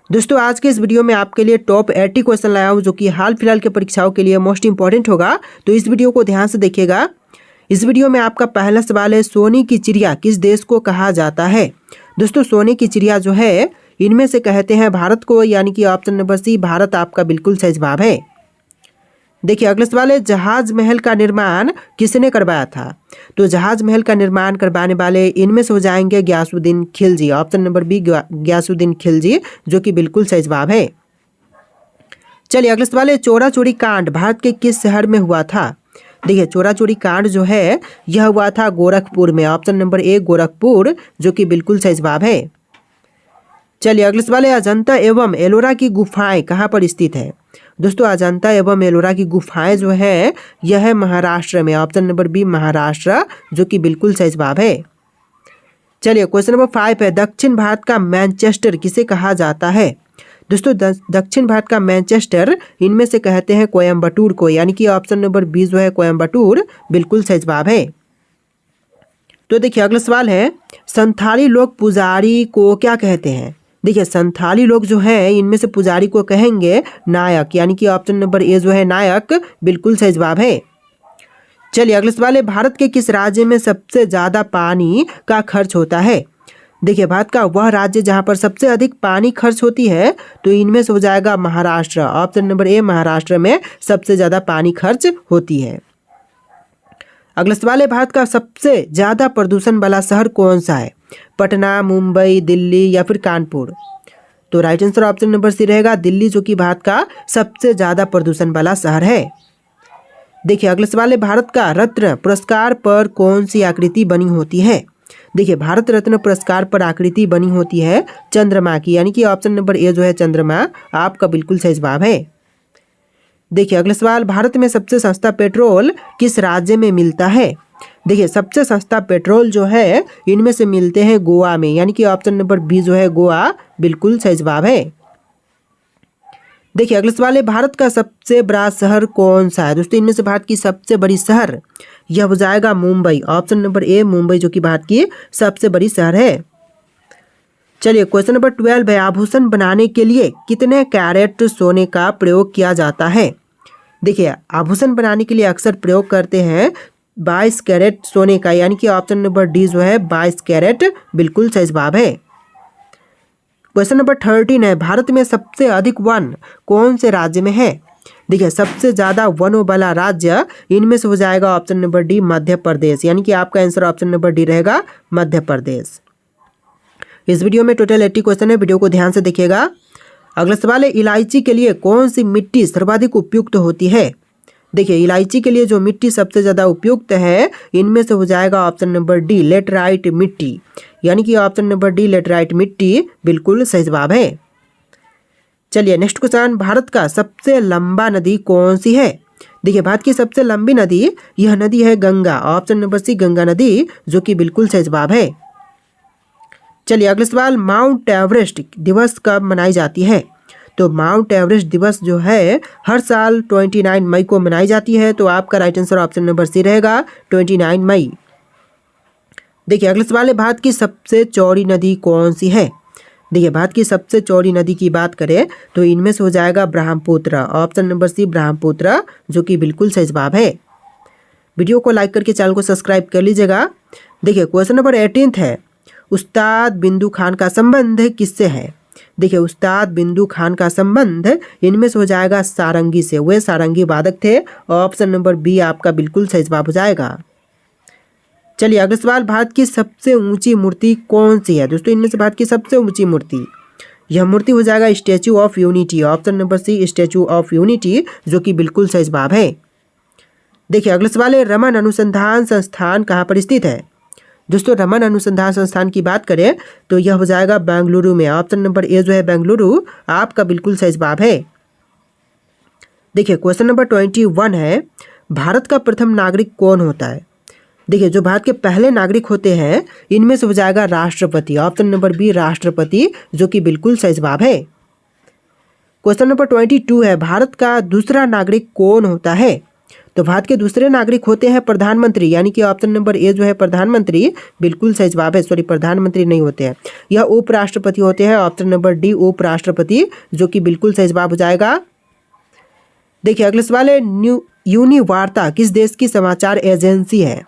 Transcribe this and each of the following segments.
दोस्तों आज के इस वीडियो में आपके लिए टॉप 80 क्वेश्चन लाया हूँ जो कि हाल फिलहाल के परीक्षाओं के लिए मोस्ट इंपॉर्टेंट होगा। तो इस वीडियो को ध्यान से देखिएगा। इस वीडियो में आपका पहला सवाल है, सोने की चिड़िया किस देश को कहा जाता है। दोस्तों सोने की चिड़िया जो है इनमें से कहते हैं भारत को, यानी कि ऑप्शन नंबर सी भारत आपका बिल्कुल सही जवाब है। देखिए अगला सवाल है, जहाज महल का निर्माण किसने करवाया था। तो जहाज महल का निर्माण करवाने वाले इनमें से हो जाएंगे Ghiyasuddin Khilji, option number B Ghiyasuddin Khilji, जो कि बिल्कुल सही जवाब है। चलिए अगला सवाल है, चोरा चोरी कांड भारत के किस शहर में हुआ था। देखिए चोरा चोरी कांड जो है यह हुआ था गोरखपुर में, ऑप्शन नंबर ए गोरखपुर, जो कि बिल्कुल सही जवाब है। चलिए अगला सवाल है, अजंता एवं एलोरा की गुफाएं कहाँ पर स्थित है। दोस्तों अजंता एवं एलोरा की गुफाएं जो है यह है महाराष्ट्र में, ऑप्शन नंबर बी महाराष्ट्र, जो कि बिल्कुल सही जवाब है। चलिए क्वेश्चन नंबर 5 है, दक्षिण भारत का मैनचेस्टर किसे कहा जाता है। दोस्तों दक्षिण भारत का मैनचेस्टर इनमें से कहते हैं कोयम्बटूर को, यानी कि ऑप्शन नंबर बी जो है कोयम्बटूर, बिल्कुल सही जवाब है। तो देखिए अगला सवाल है, संथाली लोग पुजारी को क्या कहते हैं। देखिए संथाली लोग जो है इनमें से पुजारी को कहेंगे नायक, यानी कि ऑप्शन नंबर ए जो है नायक, बिल्कुल सही जवाब है। चलिए अगला सवाल है, भारत के किस राज्य में सबसे ज़्यादा पानी का खर्च होता है। देखिए भारत का वह राज्य जहां पर सबसे अधिक पानी खर्च होती है तो इनमें से हो जाएगा महाराष्ट्र, ऑप्शन नंबर ए महाराष्ट्र में सबसे ज़्यादा पानी खर्च होती है। अगला सवाल है, भारत का सबसे ज़्यादा प्रदूषण वाला शहर कौन सा है। पटना, मुंबई, दिल्ली या फिर कानपुर। तो right answer option number C रहेगा दिल्ली, जो कि भारत का सबसे ज़्यादा प्रदूषण वाला शहर है। देखिए अगला सवाल है, भारत का रत्न पुरस्कार पर कौन सी आकृति बनी होती है। देखिए भारत रत्न पुरस्कार पर आकृति बनी होती है चंद्रमा की, यानी कि ऑप्शन नंबर ए जो है चंद्रमा आपका बिल्कुल सही जवाब है। देखिए अगला सवाल, भारत में सबसे सस्ता पेट्रोल किस राज्य में मिलता है। देखिए सबसे सस्ता पेट्रोल जो है इनमें से मिलते हैं गोवा में, यानी कि ऑप्शन नंबर बी जो है गोवा, बिल्कुल सही जवाब है। देखिए अगला सवाल है, भारत का सबसे बड़ा शहर कौन सा है। दोस्तों इनमें से भारत की सबसे बड़ी शहर यह हो जाएगा मुंबई, ऑप्शन नंबर ए मुंबई, जो कि भारत की सबसे बड़ी शहर है। चलिए क्वेश्चन नंबर 12 है, आभूषण बनाने के लिए कितने कैरेट सोने का प्रयोग किया जाता है। देखिए आभूषण बनाने के लिए अक्सर प्रयोग करते हैं 22 कैरेट सोने का, यानी कि ऑप्शन नंबर डी जो है 22 कैरेट, बिल्कुल सही जवाब है। क्वेश्चन नंबर 13 है, भारत में सबसे अधिक वन कौन से राज्य में है। देखिए सबसे ज़्यादा वनों वाला राज्य इनमें से हो जाएगा option number D Madhya Pradesh, यानी कि आपका आंसर ऑप्शन नंबर डी रहेगा मध्य प्रदेश। इस वीडियो में टोटल 80 क्वेश्चन है, वीडियो को ध्यान से देखिएगा। अगला सवाल है, इलायची के लिए कौन सी मिट्टी सर्वाधिक उपयुक्त होती है। देखिए इलायची के लिए जो मिट्टी सबसे ज़्यादा उपयुक्त है इनमें से हो जाएगा ऑप्शन नंबर डी लेटराइट मिट्टी, यानी कि ऑप्शन नंबर डी लेटराइट मिट्टी, बिल्कुल सही जवाब है। चलिए नेक्स्ट क्वेश्चन, भारत का सबसे लंबा नदी कौन सी है। देखिए भारत की सबसे लंबी नदी यह नदी है Ganga, option number C Ganga नदी, जो कि बिल्कुल सही जवाब है। चलिए अगला सवाल, माउंट एवरेस्ट दिवस कब मनाई जाती है। तो माउंट एवरेस्ट दिवस जो है हर साल 29 मई को मनाई जाती है, तो आपका right answer option number C रहेगा 29 मई। देखिए अगला सवाल है, भारत की सबसे चौड़ी नदी कौन सी है। देखिए भारत की सबसे चौड़ी नदी की बात करें तो इनमें से हो जाएगा Brahmaputra, option number C Brahmaputra, जो कि बिल्कुल सही जवाब है। वीडियो को लाइक करके चैनल को सब्सक्राइब कर लीजिएगा। देखिए क्वेश्चन नंबर 18 है, उस्ताद बिंदु खान का संबंध किससे है। देखिए उस्ताद बिंदु खान का संबंध इनमें से हो जाएगा सारंगी से, वे सारंगी वादक थे, ऑप्शन नंबर बी आपका बिल्कुल सही जवाब हो जाएगा। चलिए अगला सवाल, भारत की सबसे ऊंची मूर्ति कौन सी है। दोस्तों इनमें से भारत की सबसे ऊंची मूर्ति यह मूर्ति हो जाएगा Statue of Unity, option number C Statue of Unity, जो कि बिल्कुल सही जवाब है। देखिए अगला सवाल है, रमन अनुसंधान संस्थान कहाँ पर स्थित है। दोस्तों रमन अनुसंधान संस्थान की बात करें तो यह हो जाएगा बेंगलुरु में, ऑप्शन नंबर ए जो है बेंगलुरु, आपका बिल्कुल सही जवाब है। देखिए क्वेश्चन नंबर 21 है, भारत का प्रथम नागरिक कौन होता है। देखिए जो भारत के पहले नागरिक होते हैं इनमें से हो जाएगा राष्ट्रपति, ऑप्शन नंबर बी राष्ट्रपति, जो कि बिल्कुल सही जवाब है। क्वेश्चन नंबर 22 है, भारत का दूसरा नागरिक कौन होता है। तो भारत के दूसरे नागरिक होते हैं प्रधानमंत्री, यानी कि ऑप्शन नंबर ए जो है प्रधानमंत्री बिल्कुल सही जवाब है। सॉरी, प्रधानमंत्री नहीं होते हैं, यह उपराष्ट्रपति होते हैं। ऑप्शन नंबर डी उपराष्ट्रपति, जो कि बिल्कुल सही जवाब हो जाएगा। देखिए अगला सवाल है, यूनिवार्ता किस देश की समाचार एजेंसी है?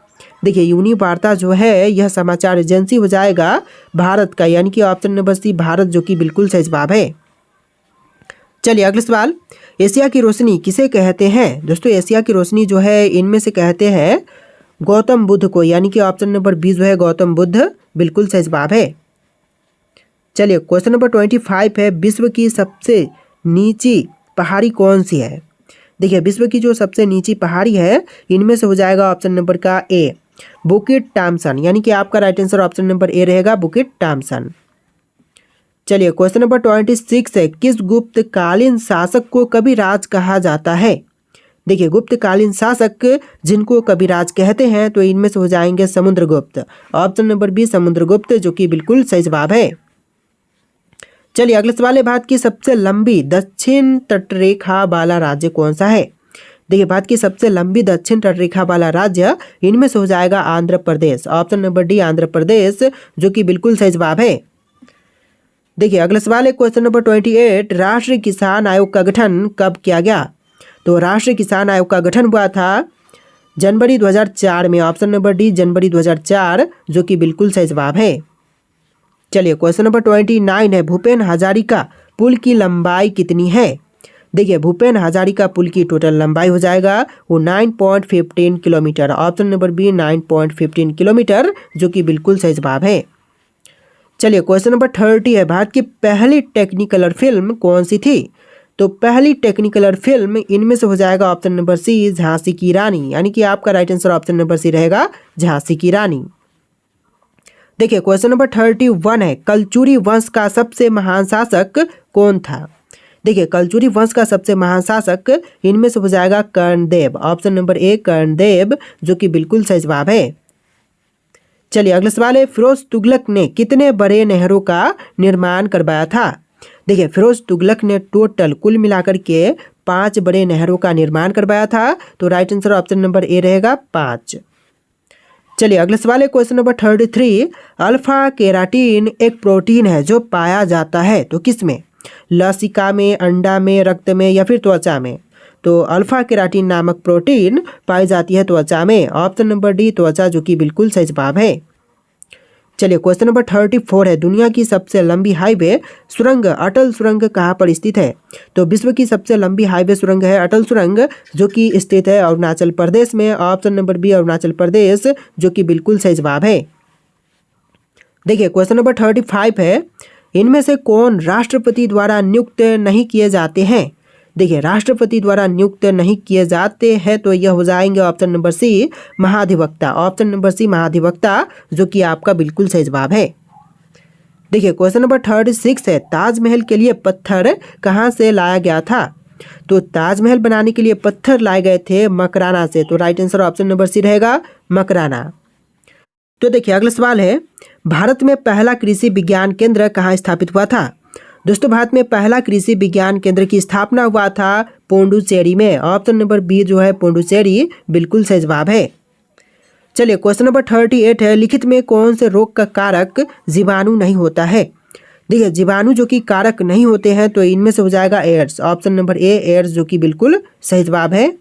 देखिए यूनिवार्ता जो है यह समाचार एजेंसी हो जाएगा भारत का, यानी कि ऑप्शन नंबर सी भारत, जो कि बिल्कुल सही जवाब है। चलिए अगला सवाल, एशिया की रोशनी किसे कहते हैं? दोस्तों एशिया की रोशनी जो है इनमें से कहते हैं गौतम बुद्ध को, यानी कि ऑप्शन नंबर बी जो है गौतम बुद्ध बिल्कुल सही जवाब है। चलिए क्वेश्चन नंबर 25 है, विश्व की सबसे नीची पहाड़ी कौन सी है? देखिए विश्व की जो सबसे नीची पहाड़ी है इनमें से हो जाएगा ऑप्शन नंबर का ए बुकिट टॉम्सन, यानी कि आपका राइट आंसर ऑप्शन नंबर ए रहेगा बुकिट टॉम्सन। चलिए क्वेश्चन नंबर 26 है, किस गुप्तकालीन शासक को कविराज कहा जाता है? देखिए गुप्तकालीन शासक जिनको कविराज कहते हैं तो इनमें से हो जाएंगे Samudragupta, option number B Samudragupta, जो कि बिल्कुल सही जवाब है। चलिए अगला सवाल है, भारत की सबसे लंबी दक्षिण तटरेखा वाला राज्य कौन सा है? देखिए भारत की सबसे लंबी दक्षिण तटरेखा वाला राज्य इनमें से हो जाएगा Andhra Pradesh, option number D Andhra Pradesh, जो कि बिल्कुल सही जवाब है। देखिए अगला सवाल है क्वेश्चन नंबर 28, राष्ट्रीय किसान आयोग का गठन कब किया गया? तो राष्ट्रीय किसान आयोग का गठन हुआ था जनवरी 2004 में, ऑप्शन नंबर डी जनवरी 2004, जो कि बिल्कुल सही जवाब है। चलिए क्वेश्चन नंबर 29 है, भूपेन हजारिका पुल की लंबाई कितनी है? देखिए भूपेन हजारिका पुल की टोटल लंबाई हो जाएगा वो 9.15 kilometre, option number B 9.15 kilometre, जो कि बिल्कुल सही जवाब है। चलिए क्वेश्चन नंबर 30 है, भारत की पहली टेक्निकलर फिल्म कौन सी थी? तो पहली टेक्निकलर फिल्म इनमें से हो जाएगा ऑप्शन नंबर सी झांसी की रानी, यानी कि आपका right answer option number C रहेगा झांसी की रानी। देखिए क्वेश्चन नंबर 31 है, कलचुरी वंश का सबसे महान शासक कौन था? देखिए कलचुरी वंश का सबसे महान शासक इनमें से हो जाएगा Karnadev, option number A Karnadev, जो कि बिल्कुल सही जवाब है। चलिए अगला सवाल है, फिरोज तुगलक ने कितने बड़े नहरों का निर्माण करवाया था? देखिए फिरोज तुगलक ने टोटल कुल मिलाकर के 5 बड़े नहरों का निर्माण करवाया था, तो राइट आंसर ऑप्शन नंबर ए रहेगा 5। चलिए अगला सवाल है क्वेश्चन नंबर 33, अल्फा केराटिन एक प्रोटीन है जो पाया जाता है तो किसमें? लसिका में, अंडा में, रक्त में या फिर त्वचा में? तो अल्फा केराटिन नामक प्रोटीन पाई जाती है त्वचा में, ऑप्शन नंबर डी त्वचा, जो कि बिल्कुल सही जवाब है। चलिए क्वेश्चन नंबर 34 है, दुनिया की सबसे लंबी हाईवे सुरंग अटल सुरंग कहाँ पर स्थित है? तो विश्व की सबसे लंबी हाईवे सुरंग है अटल सुरंग, जो कि स्थित है अरुणाचल प्रदेश में, option number B Arunachal Pradesh, जो कि बिल्कुल सही जवाब है। देखिए क्वेश्चन नंबर 35 है, इनमें से कौन राष्ट्रपति द्वारा नियुक्त नहीं किए जाते हैं? देखिए राष्ट्रपति द्वारा नियुक्त नहीं किए जाते हैं तो यह हो जाएंगे ऑप्शन नंबर सी महाधिवक्ता, ऑप्शन नंबर सी महाधिवक्ता, जो कि आपका बिल्कुल सही जवाब है। देखिए क्वेश्चन नंबर 36 है, ताजमहल के लिए पत्थर कहाँ से लाया गया था? तो ताजमहल बनाने के लिए पत्थर लाए गए थे मकराना से, तो right answer option number C रहेगा मकराना। तो देखिए अगला सवाल है, भारत में पहला कृषि विज्ञान केंद्र कहाँ स्थापित हुआ था? दोस्तों भारत में पहला कृषि विज्ञान केंद्र की स्थापना हुआ था पोंडुचेरी में, ऑप्शन नंबर बी जो है पोंडुचेरी, बिल्कुल सही जवाब है। चलिए क्वेश्चन नंबर 38 है, लिखित में कौन से रोग का कारक जीवाणु नहीं होता है? देखिए जीवाणु जो कि कारक नहीं होते हैं तो इनमें से हो जाएगा AIDS, option number A AIDS, जो कि बिल्कुल सही जवाब है।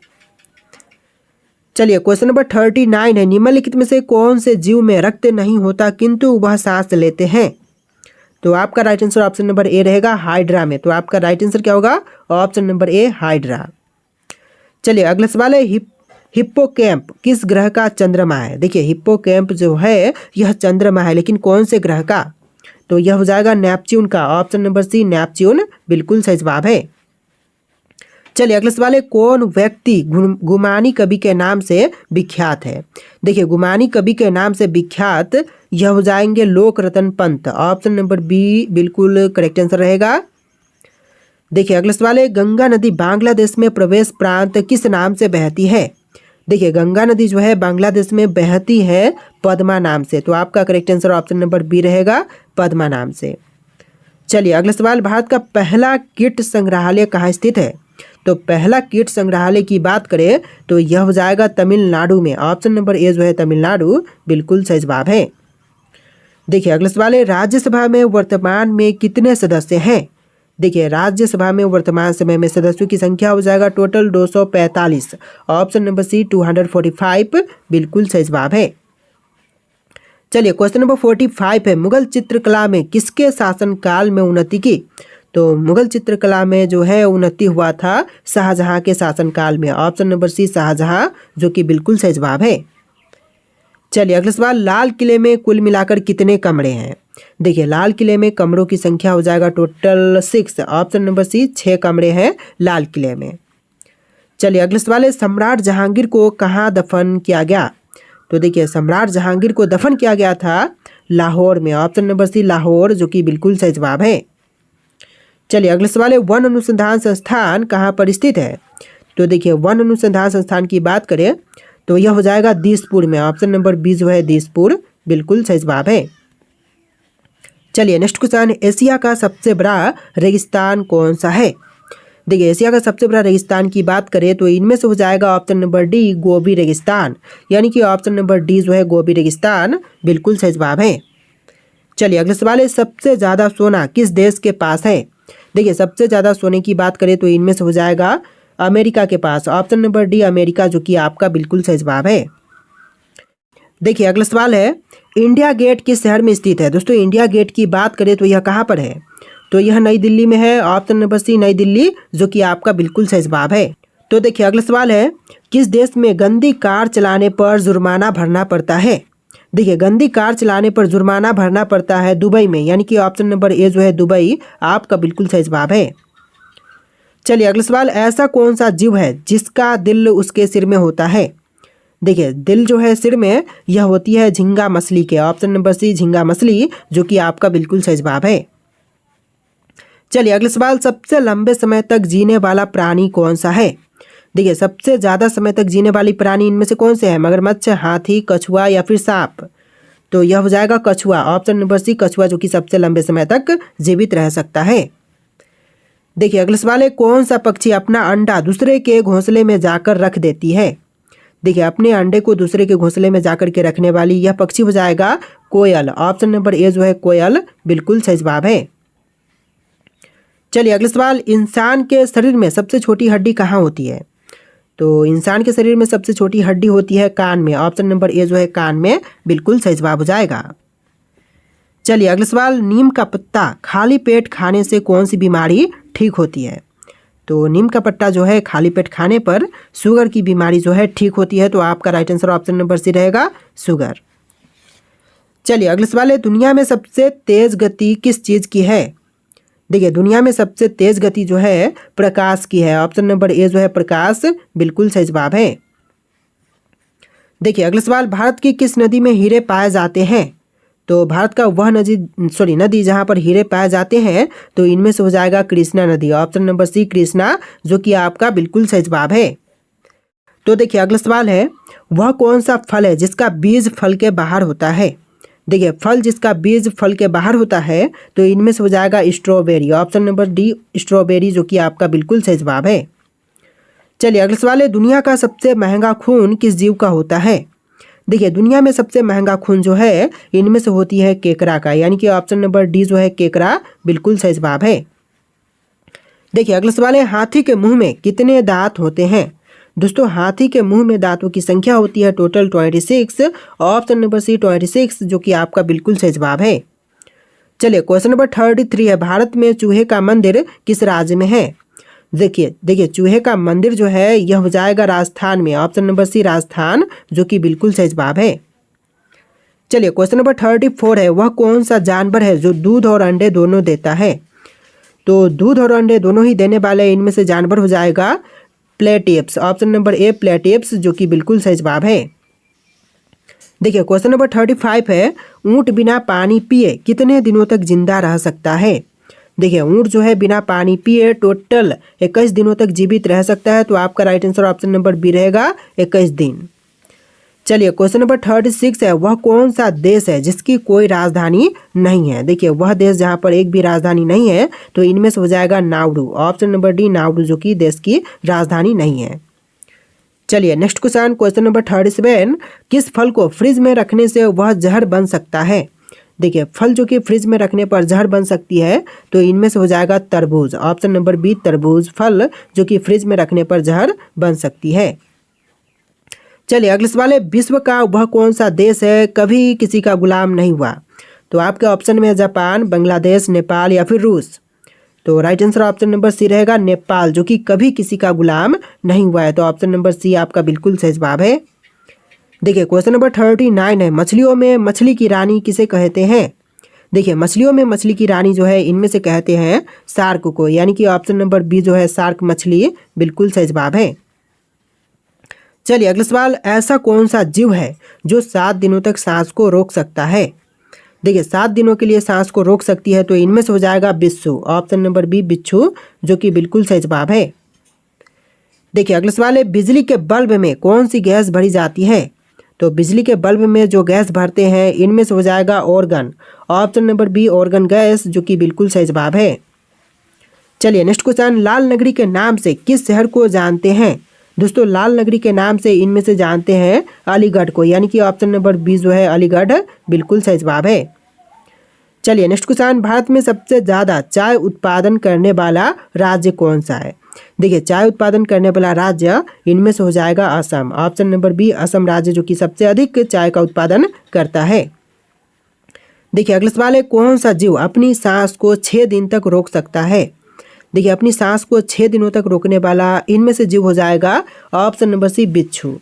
चलिए क्वेश्चन नंबर 39 है, निम्नलिखित में से कौन से जीव में रक्त नहीं होता किंतु वह सांस लेते हैं? तो आपका राइट आंसर ऑप्शन नंबर ए रहेगा हाइड्रा में, तो आपका राइट आंसर क्या होगा? ऑप्शन नंबर ए हाइड्रा। चलिए अगला सवाल है, हिप्पोकैम्प किस ग्रह का चंद्रमा है? देखिए हिप्पोकैम्प जो है यह चंद्रमा है, लेकिन कौन से ग्रह का? तो यह हो जाएगा नेपच्यून का, ऑप्शन नंबर सी नेपच्यून, बिल्कुल सही जवाब है। चलिए अगला सवाल है, कौन व्यक्ति गुमानी कवि के नाम से विख्यात है? देखिए गुमानी कवि के नाम से विख्यात यह हो जाएंगे लोक रतन पंत, ऑप्शन नंबर बी बिल्कुल करेक्ट आंसर रहेगा। देखिए अगला सवाल है, गंगा नदी बांग्लादेश में प्रवेश प्रांत किस नाम से बहती है? देखिए गंगा नदी जो है बांग्लादेश में बहती है पद्मा नाम से, तो आपका correct answer option number B रहेगा पद्मा नाम से। चलिए अगला सवाल, भारत का पहला कीट संग्रहालय कहाँ स्थित है? तो पहला कीट संग्रहालय की बात करें तो यह हो जाएगा तमिलनाडु में। ऑप्शन नंबर ए जो है तमिलनाडु बिल्कुल सही जवाब है। देखिए अगला सवाल है, राज्यसभा में वर्तमान में कितने सदस्य हैं? देखिए राज्यसभा में वर्तमान समय में सदस्यों की संख्या हो जाएगा टोटल 245। ऑप्शन नंबर सी 245 बिल्कुल सही जवाब है। चलिए क्वेश्चन नंबर 45 है, मुगल चित्रकला में किसके शासनकाल में उन्नति की? तो मुगल चित्रकला में जो है उन्नति हुआ था शाहजहां के शासनकाल में। ऑप्शन नंबर सी शाहजहां, जो कि बिल्कुल सही जवाब है। चलिए अगला सवाल, लाल किले में कुल मिलाकर कितने कमरे हैं? देखिए लाल किले में कमरों की संख्या हो जाएगा टोटल 6। ऑप्शन नंबर सी 6 कमरे हैं लाल किले में। चलिए अगला सवाल है, सम्राट जहांगीर को कहाँ दफन किया गया? तो देखिए सम्राट जहांगीर को दफन किया गया था लाहौर में। ऑप्शन नंबर सी लाहौर, जो कि बिल्कुल सही जवाब है। चलिए अगला सवाल है, वन अनुसंधान संस्थान कहाँ पर स्थित है? तो देखिए वन अनुसंधान संस्थान की बात करें तो यह हो जाएगा दिसपुर में। ऑप्शन नंबर बी जो है दिसपुर बिल्कुल सही जवाब है। चलिए नेक्स्ट क्वेश्चन, एशिया का सबसे बड़ा रेगिस्तान कौन सा है? देखिए एशिया का सबसे बड़ा रेगिस्तान की बात करें तो इनमें से हो जाएगा ऑप्शन नंबर डी गोबी रेगिस्तान, यानी कि ऑप्शन नंबर डी जो है गोबी रेगिस्तान बिल्कुल सही जवाब है। चलिए अगला सवाल है, सबसे ज़्यादा सोना किस देश के पास है? देखिए सबसे ज़्यादा सोने की बात करें तो इनमें से हो जाएगा अमेरिका के पास। ऑप्शन नंबर डी अमेरिका, जो कि आपका बिल्कुल सही जवाब है। देखिए अगला सवाल है, इंडिया गेट किस शहर में स्थित है? दोस्तों इंडिया गेट की बात करें तो यह कहाँ पर है? तो यह नई दिल्ली में है। ऑप्शन नंबर सी नई दिल्ली, जो कि आपका बिल्कुल सही जवाब है। तो देखिए अगला सवाल है, किस देश में गंदी कार चलाने पर जुर्माना भरना पड़ता है? देखिए गंदी कार चलाने पर जुर्माना भरना पड़ता है दुबई में, यानी कि ऑप्शन नंबर ए जो है दुबई आपका बिल्कुल सही जवाब है। चलिए अगला सवाल, ऐसा कौन सा जीव है जिसका दिल उसके सिर में होता है? देखिए दिल जो है सिर में यह होती है झींगा मछली के। ऑप्शन नंबर सी झींगा मछली, जो कि आपका बिल्कुल सही जवाब है। चलिए अगला सवाल, सबसे लंबे समय तक जीने वाला प्राणी कौन सा है? देखिए सबसे ज़्यादा समय तक जीने वाली प्राणी इनमें से कौन से है? मगरमच्छ, हाथी, कछुआ या फिर सांप? तो यह हो जाएगा कछुआ। ऑप्शन नंबर सी कछुआ, जो कि सबसे लंबे समय तक जीवित रह सकता है। देखिए अगला सवाल है, कौन सा पक्षी अपना अंडा दूसरे के घोंसले में जाकर रख देती है? देखिए अपने अंडे को दूसरे के घोंसले में जाकर के रखने वाली यह पक्षी हो जाएगा कोयल। ऑप्शन नंबर ए जो है कोयल बिल्कुल सही जवाब है। चलिए अगला सवाल, इंसान के शरीर में सबसे छोटी हड्डी कहाँ होती है? तो इंसान के शरीर में सबसे छोटी हड्डी होती है कान में। ऑप्शन नंबर ए जो है कान में बिल्कुल सही जवाब हो जाएगा। चलिए अगला सवाल, नीम का पत्ता खाली पेट खाने से कौन सी बीमारी ठीक होती है? तो नीम का पत्ता जो है खाली पेट खाने पर शुगर की बीमारी जो है ठीक होती है। तो आपका right answer option number C रहेगा शुगर। चलिए अगला सवाल है, दुनिया में सबसे तेज गति किस चीज़ की है? देखिए दुनिया में सबसे तेज गति जो है प्रकाश की है। ऑप्शन नंबर ए जो है प्रकाश बिल्कुल सही जवाब है। देखिए अगला सवाल, भारत की किस नदी में हीरे पाए जाते हैं? तो भारत का वह नदी जहाँ पर हीरे पाए जाते हैं तो इनमें से हो जाएगा कृष्णा नदी। ऑप्शन नंबर सी कृष्णा, जो कि आपका बिल्कुल सही जवाब है। तो देखिए अगला सवाल है, वह कौन सा फल है जिसका बीज फल के बाहर होता है? देखिए फल जिसका बीज फल के बाहर होता है तो इनमें से हो जाएगा strawberry. Option number D strawberry, जो कि आपका बिल्कुल सही जवाब है। चलिए अगला सवाल है, दुनिया का सबसे महंगा खून किस जीव का होता है? देखिए दुनिया में सबसे महंगा खून जो है इनमें से होती है केकड़ा का, यानी कि ऑप्शन नंबर डी जो है केकड़ा बिल्कुल सही जवाब है। देखिए अगला सवाल है, हाथी के मुंह में कितने दांत होते हैं? दोस्तों हाथी के मुंह में दांतों की संख्या होती है टोटल 26। ऑप्शन नंबर सी 26, जो कि आपका बिल्कुल सही जवाब है। चलिए क्वेश्चन नंबर 33 है, भारत में चूहे का मंदिर किस राज्य में है? देखिए चूहे का मंदिर जो है यह हो जाएगा राजस्थान में। ऑप्शन नंबर सी राजस्थान, जो कि बिल्कुल सही जवाब है। चलिए क्वेश्चन नंबर 34 है, वह कौन सा जानवर है जो दूध और अंडे दोनों देता है? तो दूध और अंडे दोनों ही देने वाले इनमें से जानवर हो जाएगा प्लेटियप्स। ऑप्शन नंबर ए प्लेटियप्स, जो कि बिल्कुल सही जवाब है। देखिए क्वेश्चन नंबर 35 है, ऊंट बिना पानी पिए कितने दिनों तक जिंदा रह सकता है? देखिए ऊंट जो है बिना पानी पिए टोटल 21 दिनों तक जीवित रह सकता है। तो आपका right answer option number B रहेगा 21 दिन। चलिए क्वेश्चन नंबर 36 है, वह कौन सा देश है जिसकी कोई राजधानी नहीं है। देखिए वह देश जहाँ पर एक भी राजधानी नहीं है, तो इनमें से हो जाएगा नाउडू। ऑप्शन नंबर डी नाउडू, जो कि देश की राजधानी नहीं है। चलिए नेक्स्ट क्वेश्चन नंबर 37, किस फल को फ्रिज में रखने से वह जहर बन सकता है। देखिए फल जो कि फ्रिज में रखने पर जहर बन सकती है, तो इनमें से हो जाएगा तरबूज। ऑप्शन नंबर बी तरबूज फल जो कि फ्रिज में रखने पर जहर बन सकती है। चलिए अगले सवाल है, विश्व का वह कौन सा देश है कभी किसी का गुलाम नहीं हुआ। तो आपके ऑप्शन में है जापान, बांग्लादेश, नेपाल या फिर रूस। तो right answer option number C रहेगा नेपाल, जो कि कभी किसी का गुलाम नहीं हुआ है। तो ऑप्शन नंबर सी आपका बिल्कुल सही जवाब है। देखिए क्वेश्चन नंबर 39 है, मछलियों में मछली की रानी किसे कहते हैं। देखिए मछलियों में मछली की रानी जो है इनमें से कहते हैं शार्क को, यानी कि ऑप्शन नंबर बी जो है शार्क मछली बिल्कुल सही जवाब है। चलिए अगला सवाल, ऐसा कौन सा जीव है जो 7 दिनों तक सांस को रोक सकता है। देखिए 7 दिनों के लिए सांस को रोक सकती है, तो इनमें से हो जाएगा बिच्छू। ऑप्शन नंबर बी बिच्छू, जो कि बिल्कुल सही जवाब है। देखिए अगला सवाल है, बिजली के बल्ब में कौन सी गैस भरी जाती है। तो बिजली के बल्ब में जो गैस भरते हैं इनमें से हो जाएगा argon. Option number B argon gas, जो कि बिल्कुल सही जवाब है। चलिए नेक्स्ट क्वेश्चन, लाल नगरी के नाम से किस शहर को जानते हैं। दोस्तों लाल नगरी के नाम से इनमें से जानते हैं अलीगढ़ को, यानी कि ऑप्शन नंबर बी जो है अलीगढ़ बिल्कुल सही जवाब है। चलिए नेक्स्ट क्वेश्चन, भारत में सबसे ज़्यादा चाय उत्पादन करने वाला राज्य कौन सा है। देखिए चाय उत्पादन करने वाला राज्य इनमें से हो जाएगा Assam. Option number B Assam राज्य, जो कि सबसे अधिक चाय का उत्पादन करता है। देखिए अगला सवाल है, कौन सा जीव अपनी सांस को 6 दिन तक रोक सकता है। देखिए अपनी सांस को 6 दिनों तक रोकने वाला इनमें से जीव हो जाएगा ऑप्शन नंबर सी बिच्छू।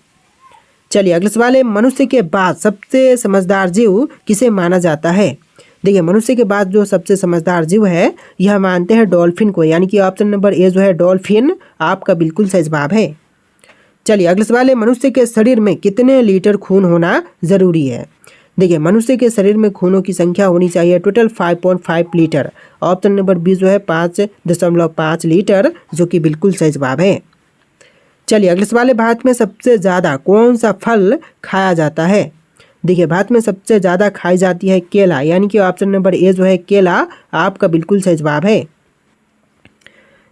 चलिए अगला सवाल है, मनुष्य के बाद सबसे समझदार जीव किसे माना जाता है। देखिए मनुष्य के बाद जो सबसे समझदार जीव है यह मानते हैं डॉल्फिन को, यानी कि ऑप्शन नंबर ए जो है डॉल्फिन आपका बिल्कुल सही जवाब है। चलिए अगला सवाल है, मनुष्य के शरीर में कितने लीटर खून होना ज़रूरी है। देखिए मनुष्य के शरीर में खूनों की संख्या होनी चाहिए total 5.5 litre. Option number B जो है 5.5 लीटर, जो कि बिल्कुल सही जवाब है। चलिए अगले सवाल है, भारत में सबसे ज़्यादा कौन सा फल खाया जाता है। देखिए भारत में सबसे ज़्यादा खाई जाती है केला, यानी कि ऑप्शन नंबर ए जो है केला आपका बिल्कुल सही जवाब है।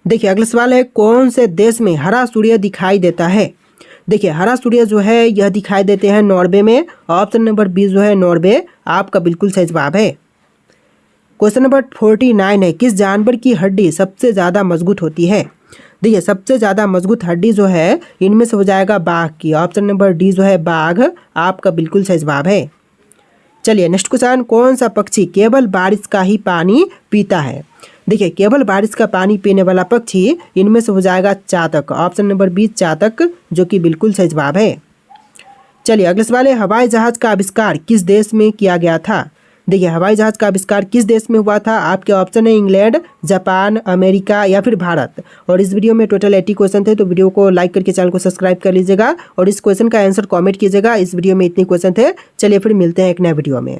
देखिए अगला सवाल है, कौन से देश में हरा सूर्य दिखाई देता है। देखिए हरा सूर्य जो है यह दिखाई देते हैं नॉर्वे में। ऑप्शन नंबर बी जो है नॉर्वे आपका बिल्कुल सही जवाब है। क्वेश्चन नंबर 49 है, किस जानवर की हड्डी सबसे ज़्यादा मजबूत होती है। देखिए सबसे ज़्यादा मजबूत हड्डी जो है इनमें से हो जाएगा बाघ की। ऑप्शन नंबर डी जो है बाघ आपका बिल्कुल सही जवाब है। चलिए नेक्स्ट क्वेश्चन, कौन सा पक्षी केवल बारिश का ही पानी पीता है। देखिए केवल बारिश का पानी पीने वाला पक्षी इनमें से हो जाएगा चातक। ऑप्शन नंबर बी चातक, जो कि बिल्कुल सही जवाब है। चलिए अगले सवाल है, हवाई जहाज़ का आविष्कार किस देश में किया गया था। देखिए हवाई जहाज़ का आविष्कार किस देश में हुआ था। आपके ऑप्शन है इंग्लैंड, जापान, अमेरिका या फिर भारत। और इस वीडियो में टोटल 80 क्वेश्चन थे, तो वीडियो को लाइक करके चैनल को सब्सक्राइब कर लीजिएगा और इस क्वेश्चन का आंसर कमेंट कीजिएगा। इस वीडियो में इतने क्वेश्चन थे। चलिए फिर मिलते हैं एक नए वीडियो में।